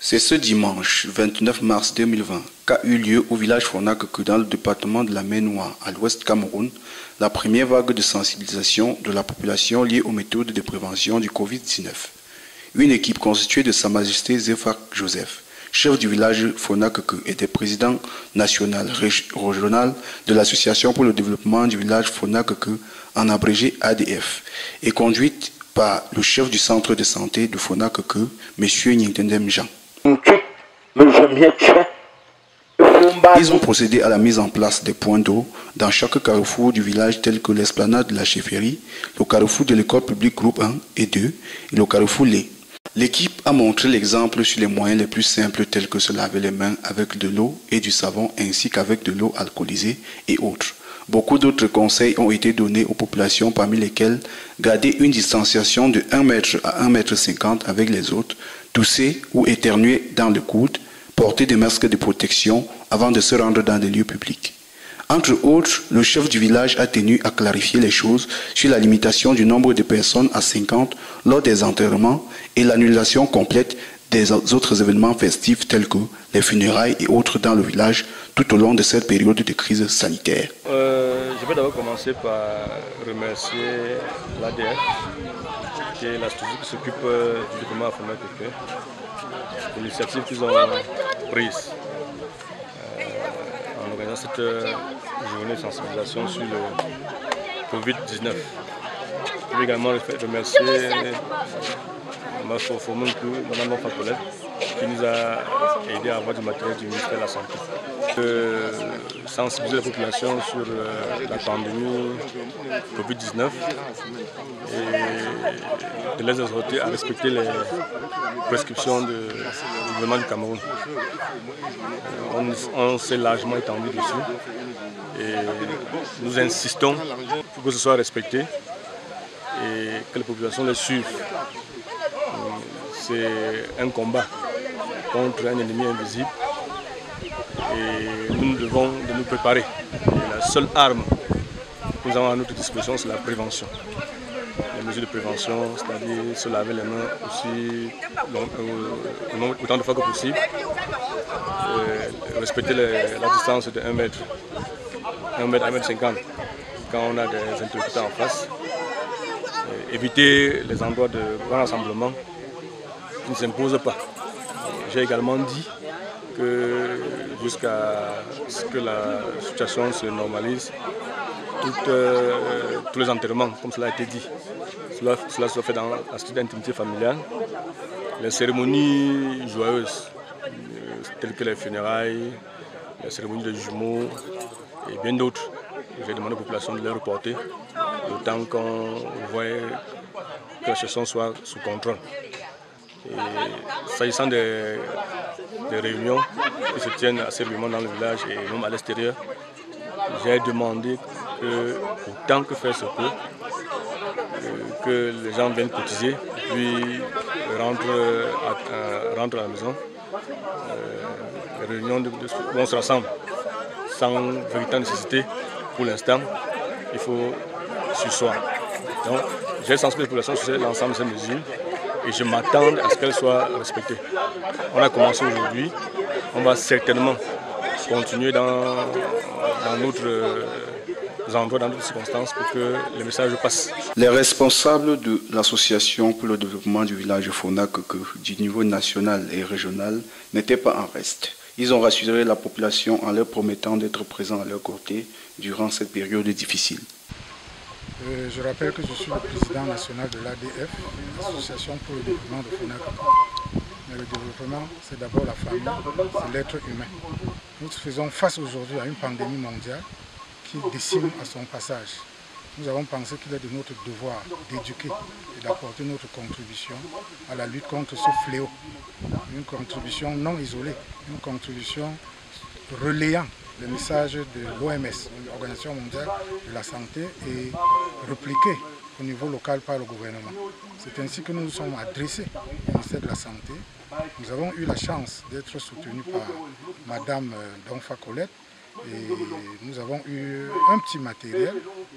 C'est ce dimanche 29 mars 2020 qu'a eu lieu au village Fonakeke dans le département de la Maine-Noire, à l'ouest Cameroun, la première vague de sensibilisation de la population liée aux méthodes de prévention du Covid-19. Une équipe constituée de Sa Majesté Zéphak Joseph, chef du village Fonakeke et des présidents national régional de l'Association pour le développement du village Fonakeke, en abrégé ADF, est conduite par le chef du centre de santé de Fonakeke, M. Nyintendem Jean. Ils ont procédé à la mise en place des points d'eau dans chaque carrefour du village tels que l'esplanade de la chefferie, le carrefour de l'école publique groupe 1 et 2 et le carrefour Lé. L'équipe a montré l'exemple sur les moyens les plus simples tels que se laver les mains avec de l'eau et du savon ainsi qu'avec de l'eau alcoolisée et autres. Beaucoup d'autres conseils ont été donnés aux populations parmi lesquels garder une distanciation de 1 mètre à 1,50 m avec les autres, tousser ou éternuer dans le coude, porter des masques de protection avant de se rendre dans des lieux publics. Entre autres, le chef du village a tenu à clarifier les choses sur la limitation du nombre de personnes à 50 lors des enterrements et l'annulation complète des autres événements festifs tels que les funérailles et autres dans le village tout au long de cette période de crise sanitaire. Je vais d'abord commencer par remercier l'ADF, qui est la structure qui s'occupe du développement à Fonakeke, pour l'initiative qu'ils ont prise en organisant cette journée de sensibilisation sur le Covid-19. Je veux également remercier Mme Facolette qui nous a aidé à avoir du matériel du ministère de la Santé. Sensibiliser la population sur la pandémie Covid-19 et de les exhorter à respecter les prescriptions du gouvernement du Cameroun. On s'est largement étendu dessus et nous insistons pour que ce soit respecté et que les populations les suivent. C'est un combat contre un ennemi invisible et nous devons nous préparer. Et la seule arme que nous avons à notre disposition, c'est la prévention. Les mesures de prévention, c'est-à-dire se laver les mains aussi autant de fois que possible, respecter la distance de 1 mètre, 1,50 m quand on a des interlocuteurs en face, éviter les endroits de grand rassemblement qui ne s'imposent pas. J'ai également dit que jusqu'à ce que la situation se normalise, tous les enterrements, comme cela a été dit, cela se fait dans la structure d'intimité familiale. Les cérémonies joyeuses, telles que les funérailles, les cérémonies de jumeaux et bien d'autres, j'ai demandé aux populations de les reporter, autant qu'on voit que la situation soit sous contrôle. S'agissant des réunions qui se tiennent assez régulièrement dans le village et même à l'extérieur, j'ai demandé que, autant que faire se peut, que les gens viennent cotiser, puis rentrent à la maison. Les réunions où on se rassemble sans véritable nécessité pour l'instant, il faut surseoir. Donc, j'ai sensibilisé la population sur l'ensemble de ces mesures et je m'attends à ce qu'elles soient respectées. On a commencé aujourd'hui, on va certainement continuer dans notre endroits, dans d'autres circonstances pour que le message passe. Les responsables de l'Association pour le développement du village Fonakeke du niveau national et régional n'étaient pas en reste. Ils ont rassuré la population en leur promettant d'être présents à leur côté durant cette période difficile. Je rappelle que je suis le président national de l'ADF, l'Association pour le développement de Fonakeke. Mais le développement, c'est d'abord la famille, c'est l'être humain. Nous faisons face aujourd'hui à une pandémie mondiale qui décime à son passage. Nous avons pensé qu'il est de notre devoir d'éduquer et d'apporter notre contribution à la lutte contre ce fléau. Une contribution non isolée, une contribution relayant le message de l'OMS, l'Organisation mondiale de la santé, et repliqué au niveau local par le gouvernement. C'est ainsi que nous nous sommes adressés au ministère de la Santé. Nous avons eu la chance d'être soutenus par Mme Facolette et nous avons eu un petit matériel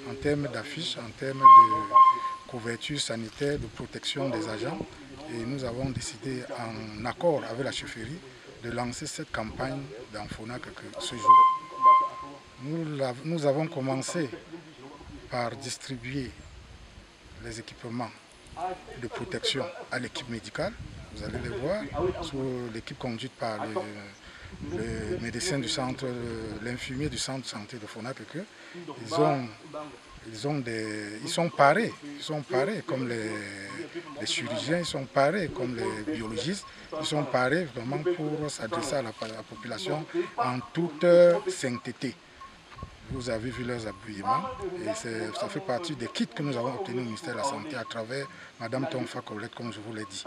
en termes d'affiches, en termes de couverture sanitaire, de protection des agents Et nous avons décidé, en accord avec la chefferie, de lancer cette campagne dans Fonakeke ce jour. Nous avons commencé par distribuer les équipements de protection à l'équipe médicale. Vous allez les voir, sous l'équipe conduite par le médecin du centre, l'infirmier du centre de santé de Fonakeke. Ils sont parés comme les chirurgiens, ils sont parés comme les biologistes, ils sont parés vraiment pour s'adresser à la population en toute sainteté. Vous avez vu leurs habillements et ça fait partie des kits que nous avons obtenus au ministère de la Santé à travers Mme Tonfa Colette, comme je vous l'ai dit.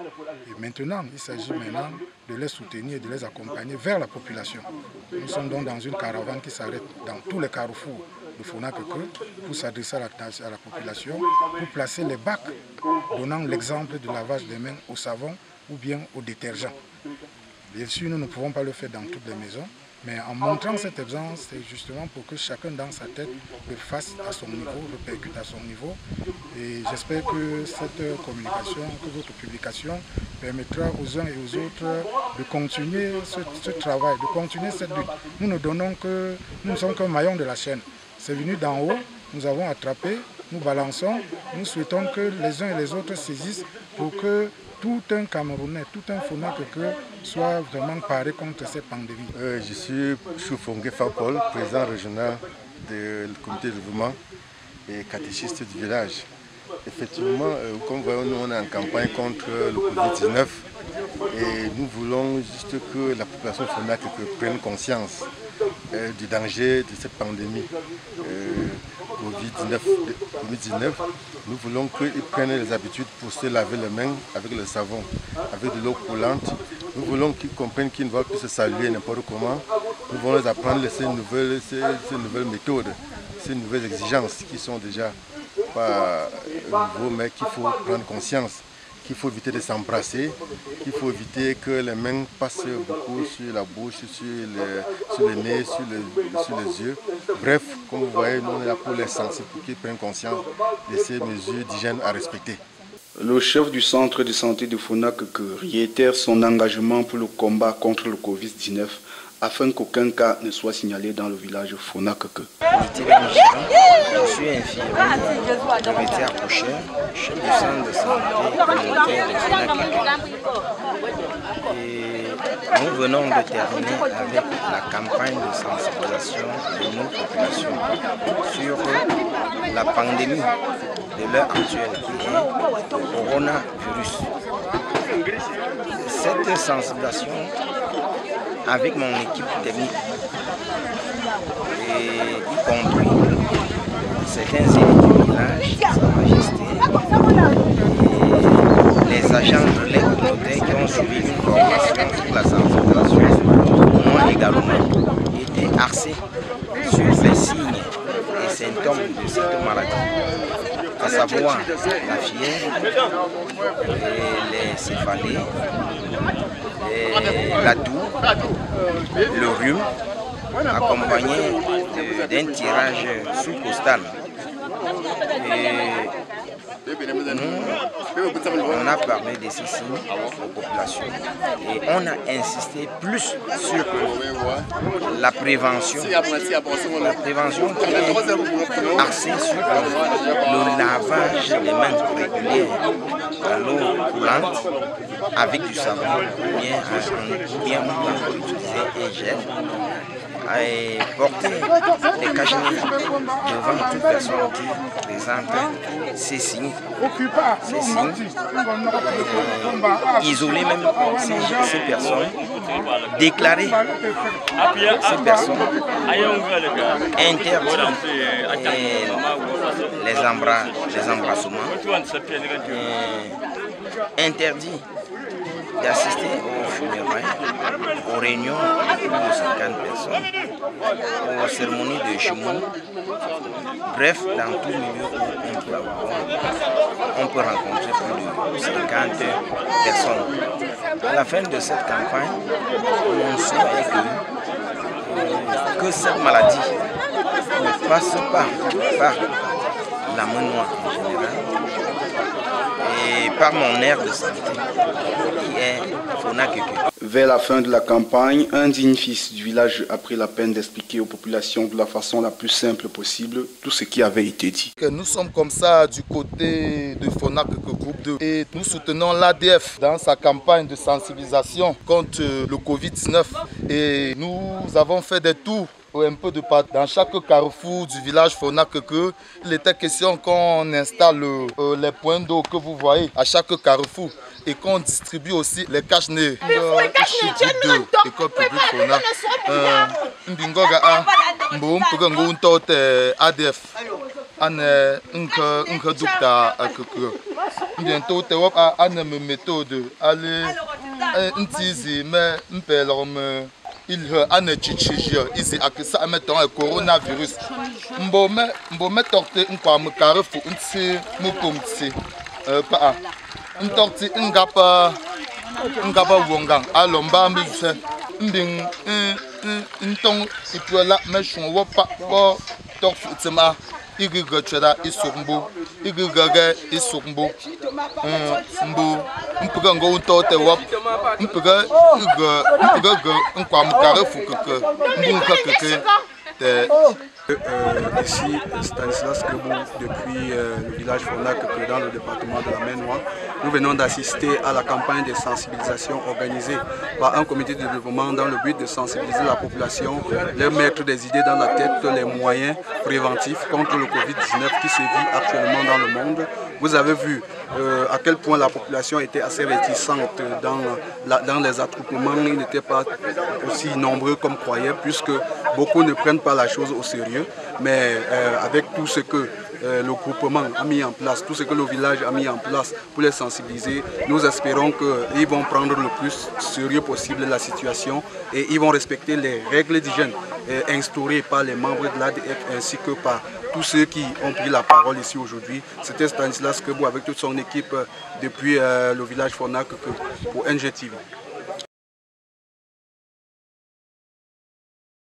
Et maintenant, il s'agit maintenant de les soutenir et de les accompagner vers la population. Nous sommes donc dans une caravane qui s'arrête dans tous les carrefours de Fonakeke pour s'adresser à la population, pour placer les bacs donnant l'exemple de lavage des mains au savon ou bien au détergent. Bien sûr, nous ne pouvons pas le faire dans toutes les maisons, mais en montrant cet exemple, c'est justement pour que chacun dans sa tête le fasse à son niveau, le percute à son niveau. Et j'espère que cette communication, que votre publication permettra aux uns et aux autres de continuer ce travail, de continuer cette lutte. Nous ne sommes qu'un maillon de la chaîne. C'est venu d'en haut, nous avons attrapé, nous balançons, nous souhaitons que les uns et les autres saisissent pour que tout un Camerounais, tout un Fonakeke soit vraiment paré contre cette pandémie. Je suis Choufongue Fakol, président régional du comité de développement et catéchiste du village. Effectivement, comme vous voyez, nous on est en campagne contre le Covid-19 et nous voulons juste que la population Fonakeke prenne conscience du danger de cette pandémie Covid-19. Nous voulons qu'ils prennent les habitudes pour se laver les mains avec le savon, avec de l'eau coulante. Nous voulons qu'ils comprennent qu'ils ne vont plus se saluer n'importe comment. Nous voulons les apprendre ces nouvelles méthodes, ces nouvelles exigences qui sont déjà pas nouveaux, mais qu'il faut prendre conscience. Qu'il faut éviter de s'embrasser, qu'il faut éviter que les mains passent beaucoup sur la bouche, sur le nez, sur les yeux. Bref, comme vous voyez, nous on est là pour les sensibiliser, pour qu'ils prennent conscience de ces mesures d'hygiène à respecter. Le chef du centre de santé de Fonakeke réitère son engagement pour le combat contre le Covid-19 afin qu'aucun cas ne soit signalé dans le village Fonakeke. Je suis infirmier, vérité accoucheur, chef du centre de santé communautaire de Fonakeke. Et nous venons de terminer avec la campagne de sensibilisation de nos populations sur la pandémie de l'heure actuelle qui est le coronavirus. Cette sensibilisation avec mon équipe technique et y compris certains élus du village, Sa Majesté, et les agents de l'aide communautaire qui ont suivi une formation sur la sensibilisation, moi également, été axé sur les signes et symptômes de cette maladie, à savoir la fièvre, les céphalées, la toux, le rhume, accompagné d'un tirage sous postal. On a parlé de ces signes aux populations et on a insisté plus sur la prévention. La prévention qui est axée sur le lavage des mains régulières à l'eau coulante avec du savon ou bien on peut utiliser un gel. Et porter des cachemires devant toute personne qui présente ces signes, isoler même ces personnes, déclarer ces personnes, interdire les embrassements, interdit d'assister aux funérailles, aux réunions de plus de 50 personnes, aux cérémonies de jumeaux, bref, dans tout milieu où on peut rencontrer plus de 50 personnes. À la fin de cette campagne, on souhaite que cette maladie ne passe pas par la main noire en général, et par mon aire de santé qui est Fonakeke. Vers la fin de la campagne, un digne fils du village a pris la peine d'expliquer aux populations de la façon la plus simple possible tout ce qui avait été dit. Nous sommes comme ça du côté de Fonakeke Groupe 2 et nous soutenons l'ADF dans sa campagne de sensibilisation contre le Covid-19 et nous avons fait des tours un peu de partout. Dans chaque carrefour du village Fonakeke, il était question qu'on installe les points d'eau que vous voyez à chaque carrefour et qu'on distribue aussi les cache-nez. École publique Fona. Mbingoga mbom pugango untote ADF. Ane unka dukta akeke. Bientôt te wop ane me méthode aller ntizi me mpelorme il ane chichija izi akisa meton coronavirus. Mbome torte nkwa me carrefour nti mupomti pa ntorti ngapa wongang alomba mbise mbing ntong ipuela meshon wopa bo torfutima igiga cheda isukmbo igiga isukmbo mpuga ngo untote wop mpuga nkwa mkarefu keke mbunka keke te. Ici, Stanislas Kebou, depuis le village Fonakeke dans le département de la Maine-Noire. Nous venons d'assister à la campagne de sensibilisation organisée par un comité de développement dans le but de sensibiliser la population, leur mettre des idées dans la tête, les moyens préventifs contre le Covid-19 qui sévit actuellement dans le monde. Vous avez vu à quel point la population était assez réticente dans les attroupements. Ils n'étaient pas aussi nombreux comme croyaient, puisque beaucoup ne prennent pas la chose au sérieux. Mais avec tout ce que le groupement a mis en place, tout ce que le village a mis en place pour les sensibiliser, nous espérons qu'ils vont prendre le plus sérieux possible la situation et ils vont respecter les règles d'hygiène instaurées par les membres de l'ADF ainsi que par tous ceux qui ont pris la parole ici aujourd'hui. C'était Stanislas Kebou avec toute son équipe depuis le village Fonakeke pour NGTV.